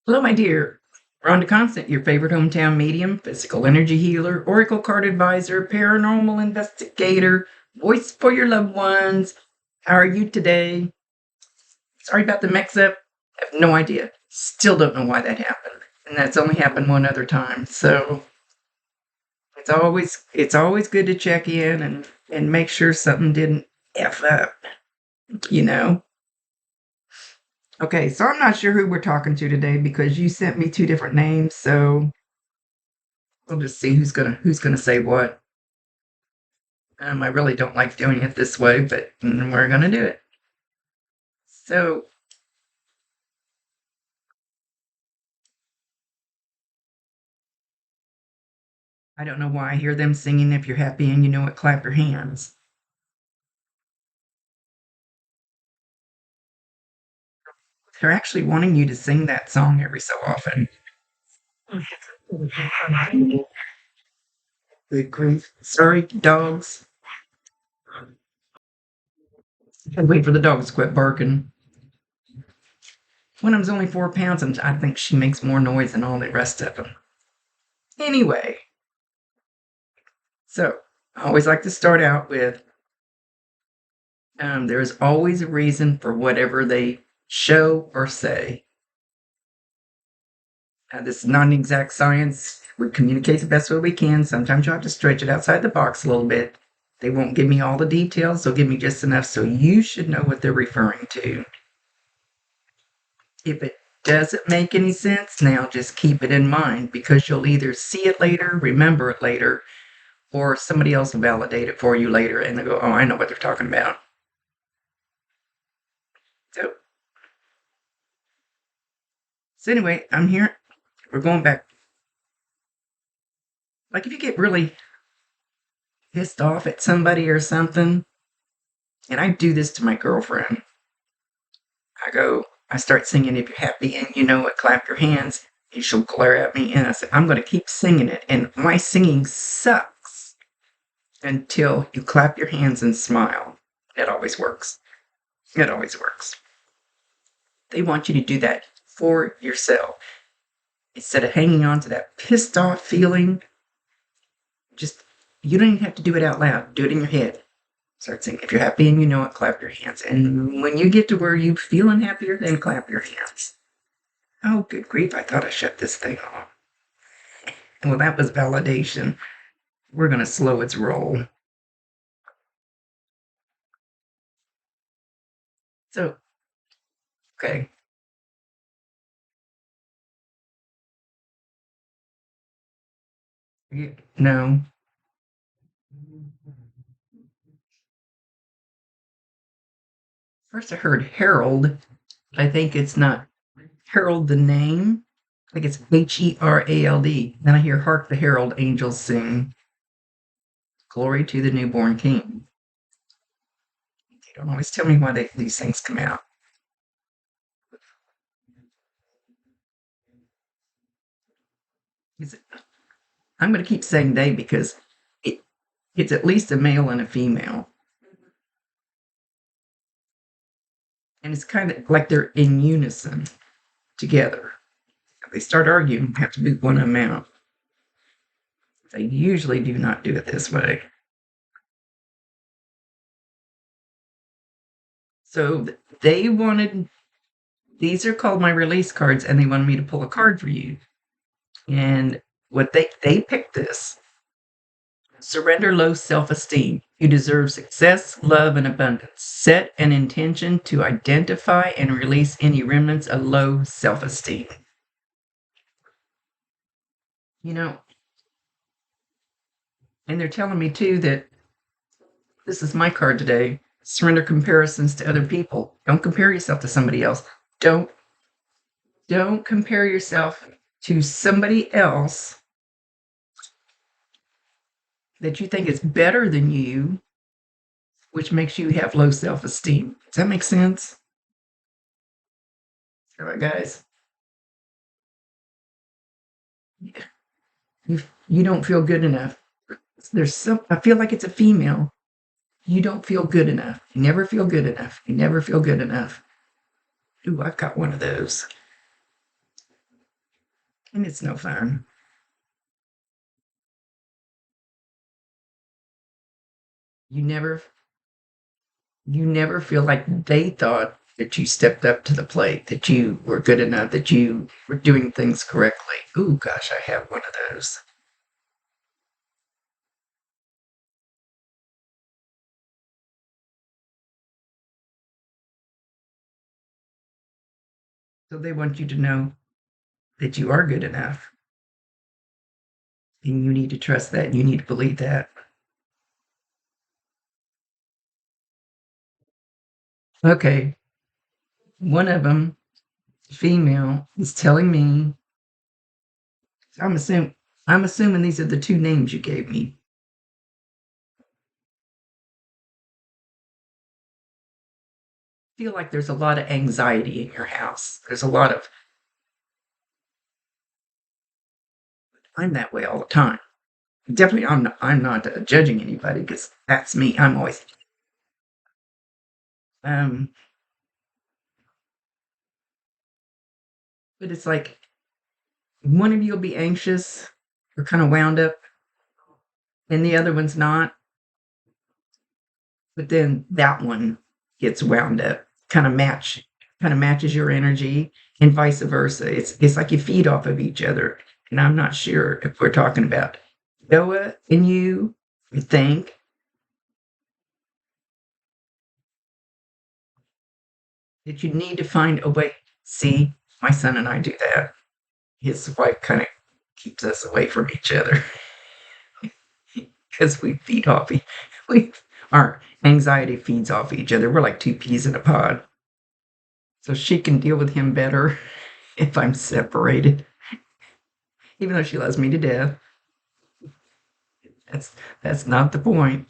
Hello, my dear. Rhonda Constant, your favorite hometown medium, physical energy healer, oracle card advisor, paranormal investigator, voice for your loved ones. How are you today? Sorry about the mix-up. I have no idea. Still don't know why that happened. And that's only happened one other time. So it's always good to check in and make sure something didn't F up, you know? Okay, so I'm not sure who we're talking to today because you sent me two different names, so we'll just see who's gonna say what. I really don't like doing it this way, but we're gonna do it. So I don't know why I hear them singing. If you're happy and you know it, clap your hands. They're actually wanting you to sing that song every so often. Good grief! Sorry, dogs. I wait for the dogs to quit barking. One of them's only 4 pounds, and I think she makes more noise than all the rest of them. Anyway, so I always like to start out with there is always a reason for whatever they show or say. This is not an exact science. We communicate the best way we can. Sometimes you have to stretch it outside the box a little bit. They won't give me all the details. They'll give me just enough so you should know what they're referring to. If it doesn't make any sense now, just keep it in mind because you'll either see it later, remember it later, or somebody else will validate it for you later and they'll go, oh, I know what they're talking about. So anyway, I'm here. We're going back. Like if you get really pissed off at somebody or something, and I do this to my girlfriend, I start singing If You're Happy and You Know It, Clap Your Hands. And she'll glare at me and I say, I'm going to keep singing it. And my singing sucks until you clap your hands and smile. It always works. It always works. They want you to do that for yourself. Instead of hanging on to that pissed off feeling, just, you don't even have to do it out loud. Do it in your head. Start singing. If you're happy and you know it, clap your hands. And when you get to where you're feeling happier, then clap your hands. Oh, good grief, I thought I shut this thing off. Well, that was validation. We're going to slow its roll. So, okay. No. First I heard Harold. I think it's not Harold the name. I think it's Herald. Then I hear Hark the Herald Angels Sing. Glory to the Newborn King. They don't always tell me why these things come out. I'm going to keep saying they because it's at least a male and a female. And it's kind of like they're in unison together. If they start arguing, have to boot one of them out. They usually do not do it this way. So they wanted, these are called my release cards, and they wanted me to pull a card for you. And what they picked this. Surrender low self-esteem. You deserve success, love, and abundance. Set an intention to identify and release any remnants of low self-esteem. You know, and they're telling me too that this is my card today. Surrender comparisons to other people. Don't compare yourself to somebody else. Don't compare yourself to somebody else that you think is better than you, which makes you have low self-esteem. Does that make sense? All right, guys. You don't feel good enough. I feel like it's a female. You don't feel good enough. You never feel good enough. You never feel good enough. Ooh, I've got one of those. And it's no fun. You never you never feel like they thought that you stepped up to the plate, that you were good enough, that you were doing things correctly. Ooh, gosh, I have one of those. So they want you to know that you are good enough. And you need to trust that. You need to believe that. Okay. One of them, female, is telling me, I'm assuming these are the two names you gave me. I feel like there's a lot of anxiety in your house. There's a lot of, I'm that way all the time. Definitely, I'm not judging anybody because that's me. I'm always, um, but it's like one of you will be anxious or kind of wound up, and the other one's not. But then that one gets wound up, kind of matches your energy, and vice versa. It's like you feed off of each other. And I'm not sure if we're talking about Noah and you think that you need to find a way. See, my son and I do that. His wife kind of keeps us away from each other because we feed off we our anxiety feeds off each other. We're like two peas in a pod. So she can deal with him better if I'm separated, even though she loves me to death. That's that's not the point.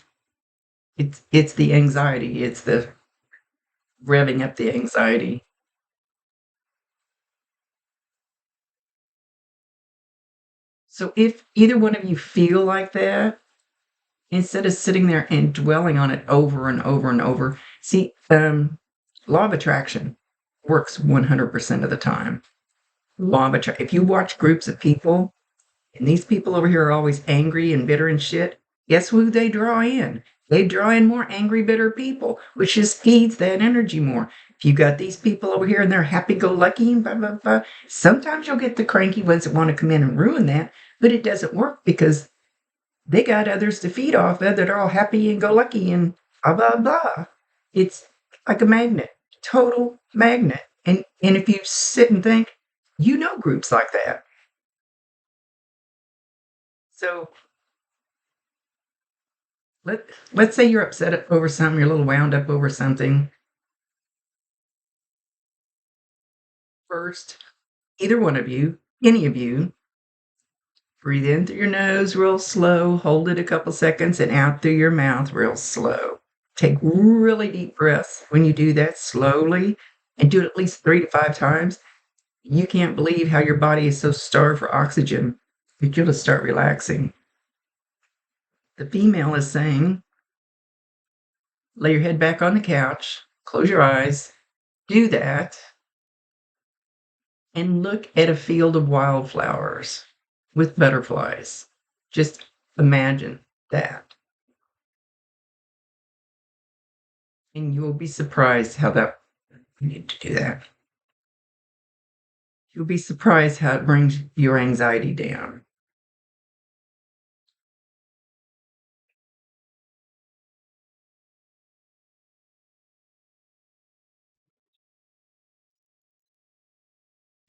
It's the anxiety. It's the revving up the anxiety. So if either one of you feel like that, instead of sitting there and dwelling on it over and over and over, see, law of attraction works 100% of the time. Law of attraction. If you watch groups of people, and these people over here are always angry and bitter and shit, guess who they draw in? They draw in more angry, bitter people, which just feeds that energy more. If you got these people over here and they're happy go lucky and blah, blah, blah, sometimes you'll get the cranky ones that want to come in and ruin that, but it doesn't work because they got others to feed off of that are all happy and go lucky and blah, blah, blah. It's like a magnet, total magnet. And if you sit and think, you know groups like that. So let's say you're upset over something, you're a little wound up over something. First, either one of you, any of you, breathe in through your nose real slow, hold it a couple seconds, and out through your mouth real slow. Take really deep breaths. When you do that slowly, and do it at least 3 to 5 times, you can't believe how your body is so starved for oxygen that you'll just start relaxing. The female is saying, lay your head back on the couch, close your eyes, do that, and look at a field of wildflowers with butterflies. Just imagine that. And you will be surprised how that, you need to do that. You'll be surprised how it brings your anxiety down.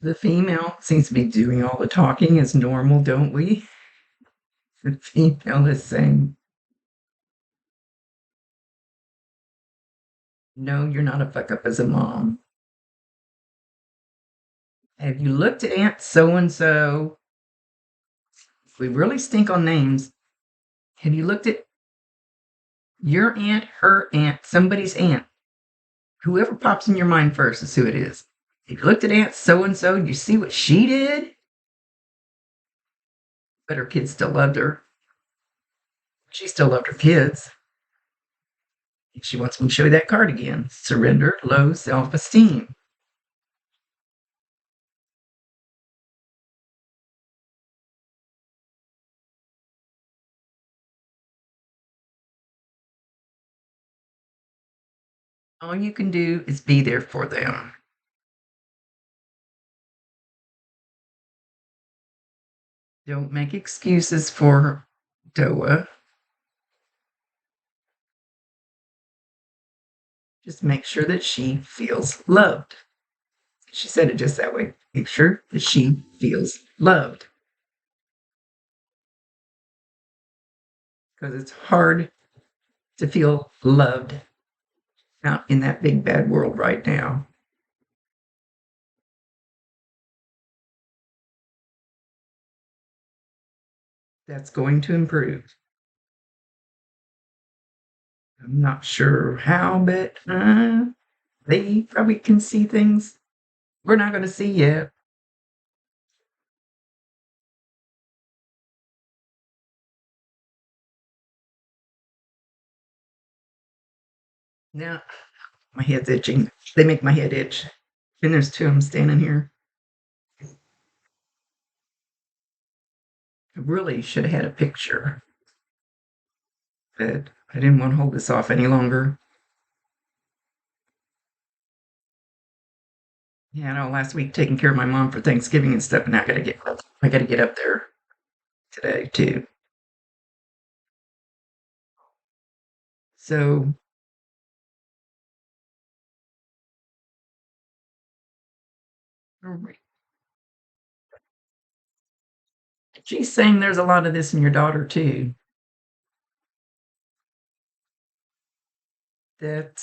The female seems to be doing all the talking as normal, don't we? The female is saying, no, you're not a fuck up as a mom. Have you looked at Aunt so and so? We really stink on names. Have you looked at your aunt, her aunt, somebody's aunt? Whoever pops in your mind first is who it is. If you looked at Aunt so and so, you see what she did? But her kids still loved her. She still loved her kids. She wants me to show you that card again. Surrender, low self esteem. All you can do is be there for them. Don't make excuses for Doa. Just make sure that she feels loved. She said it just that way. Make sure that she feels loved. Because it's hard to feel loved out in that big bad world right now. That's going to improve. I'm not sure how, but they probably can see things we're not going to see yet. Now, my head's itching. They make my head itch. And there's two of them standing here. I really should have had a picture, but I didn't want to hold this off any longer. Yeah, I know last week taking care of my mom for Thanksgiving and stuff, and now I gotta get up there today too. So she's saying there's a lot of this in your daughter too. That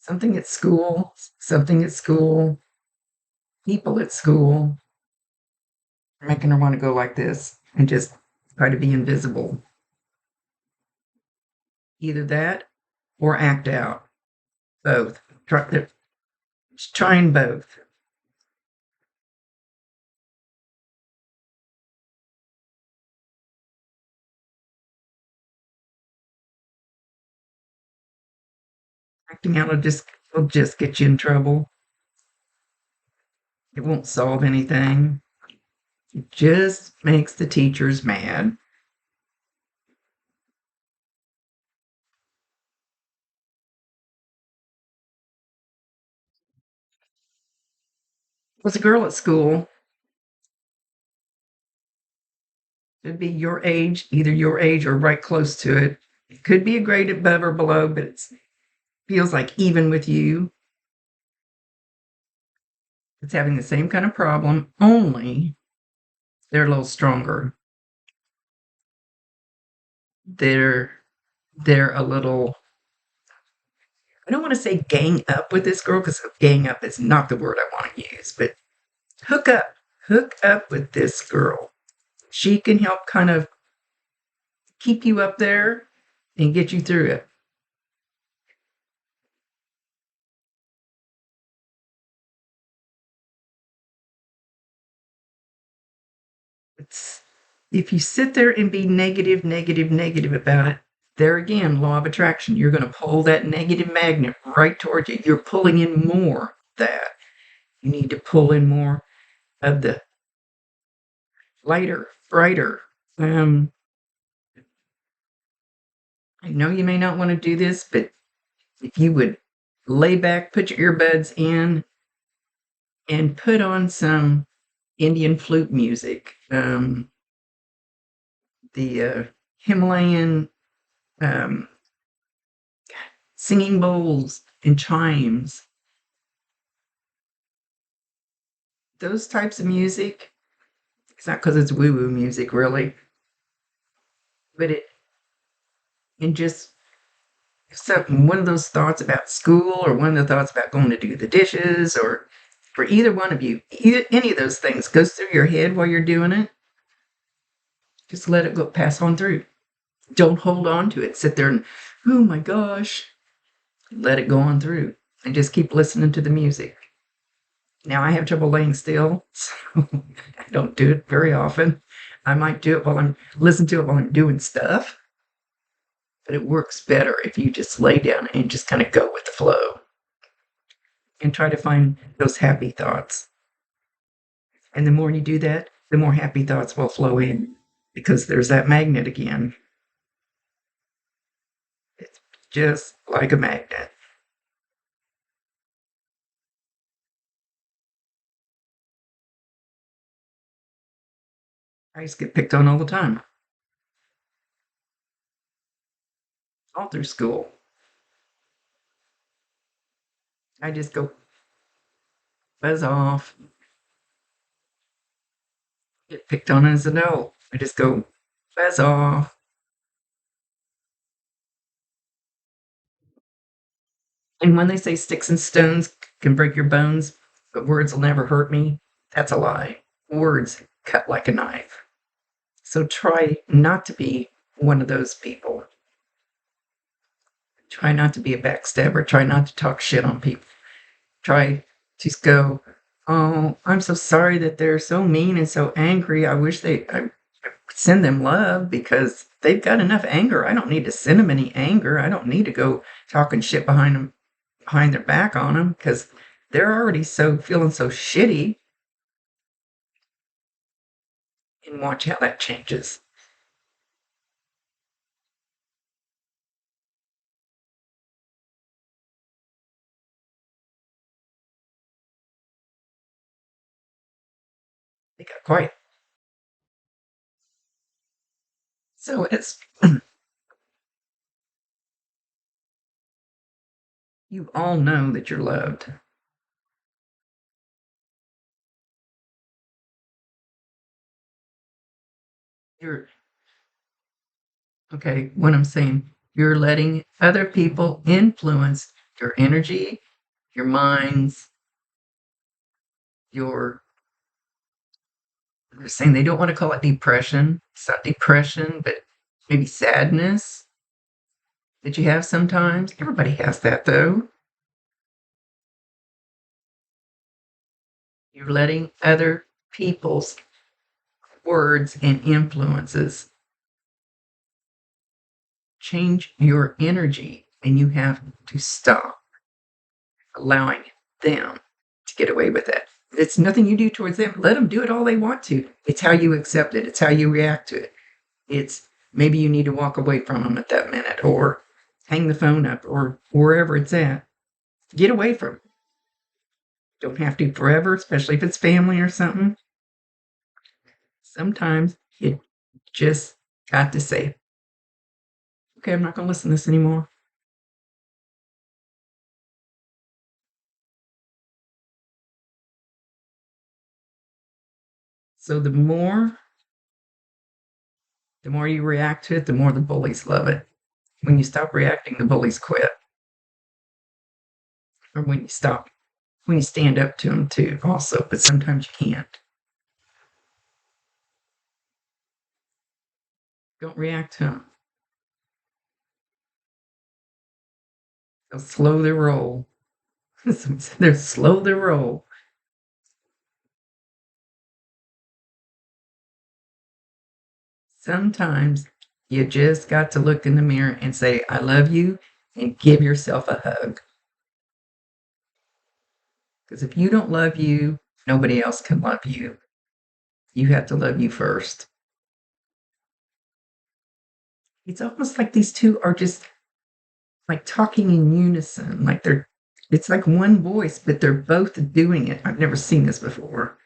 something at school, people at school, making her want to go like this and just try to be invisible. Either that or act out. Both. They're trying both. Acting out will just get you in trouble. It won't solve anything. It just makes the teachers mad. Was a girl at school. It'd be your age, either your age or right close to it. It could be a grade above or below, but it feels like even with you. It's having the same kind of problem, only they're a little stronger. They're they're a little, I don't want to say gang up with this girl because gang up is not the word I want to use, but hook up. Hook up with this girl. She can help kind of keep you up there and get you through it. It's, if you sit there and be negative, negative, negative about it, there again, law of attraction, you're going to pull that negative magnet right towards you. You're pulling in more of that. You need to pull in more of the lighter, brighter. I know you may not want to do this, but if you would lay back, put your earbuds in, and put on some Indian flute music, the Himalayan um, singing bowls and chimes, those types of music. It's not because it's woo woo music, really, but it, and just something, one of those thoughts about school or one of the thoughts about going to do the dishes or for either one of you, any of those things goes through your head while you're doing it, just let it go, pass on through. Don't hold on to it. Sit there and, oh my gosh, let it go on through and just keep listening to the music. Now, I have trouble laying still, so I don't do it very often. I might do it listen to it while I'm doing stuff, but it works better if you just lay down and just kind of go with the flow and try to find those happy thoughts. And the more you do that, the more happy thoughts will flow in. because there's that magnet again. It's just like a magnet. I used to get picked on all the time, all through school. I just go buzz off, get picked on as an adult. I just go buzz off. And when they say sticks and stones can break your bones, but words will never hurt me, that's a lie. Words cut like a knife. So try not to be one of those people. Try not to be a backstabber. Try not to talk shit on people. Try to go, oh, I'm so sorry that they're so mean and so angry. I wish I send them love because they've got enough anger. I don't need to send them any anger. I don't need to go talking shit behind their back on them because they're already feeling so shitty. And watch how that changes. They got quiet. So it's you all know that you're loved. You're okay. What I'm saying, you're letting other people influence your energy, your minds, your. They're saying they don't want to call it depression. It's not depression, but maybe sadness that you have sometimes. Everybody has that though. You're letting other people's words and influences change your energy, and you have to stop allowing them to get away with it. It's nothing you do towards them. Let them do it all they want to. It's how you accept it. It's how you react to it. It's maybe you need to walk away from them at that minute or hang the phone up or wherever it's at. Get away from it. Don't have to forever, especially if it's family or something. Sometimes you just got to say, okay, I'm not going to listen to this anymore. So the more you react to it, the more the bullies love it. When you stop reacting, the bullies quit. Or when you stand up to them too, also, but sometimes you can't. Don't react to them. They'll slow their roll. They'll slow their roll. Sometimes you just got to look in the mirror and say, I love you, and give yourself a hug. Because if you don't love you, nobody else can love you. You have to love you first. It's almost like these two are just like talking in unison, like it's like one voice, but they're both doing it. I've never seen this before.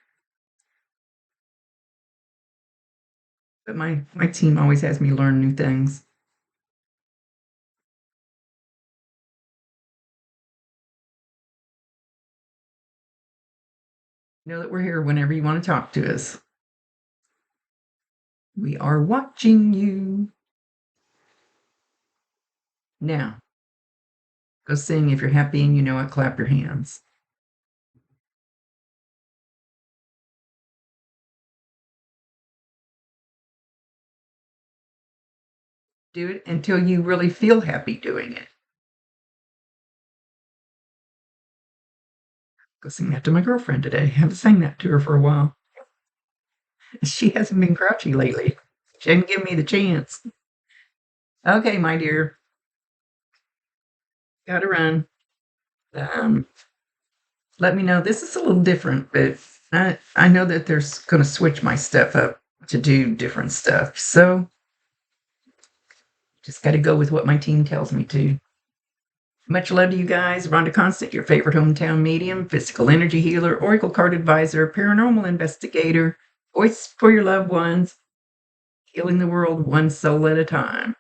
But my team always has me learn new things. Know that we're here whenever you want to talk to us. We are watching you. Now, go sing if you're happy and you know it, clap your hands. Do it until you really feel happy doing it. Go sing that to my girlfriend today. I haven't sang that to her for a while. She hasn't been grouchy lately. She didn't give me the chance. Okay, my dear. Gotta run. Um, Let me know. This is a little different, but I know that they're going to switch my stuff up to do different stuff. So just got to go with what my team tells me to. Much love to you guys. Rhonda Constant, your favorite hometown medium, physical energy healer, oracle card advisor, paranormal investigator, voice for your loved ones, healing the world one soul at a time.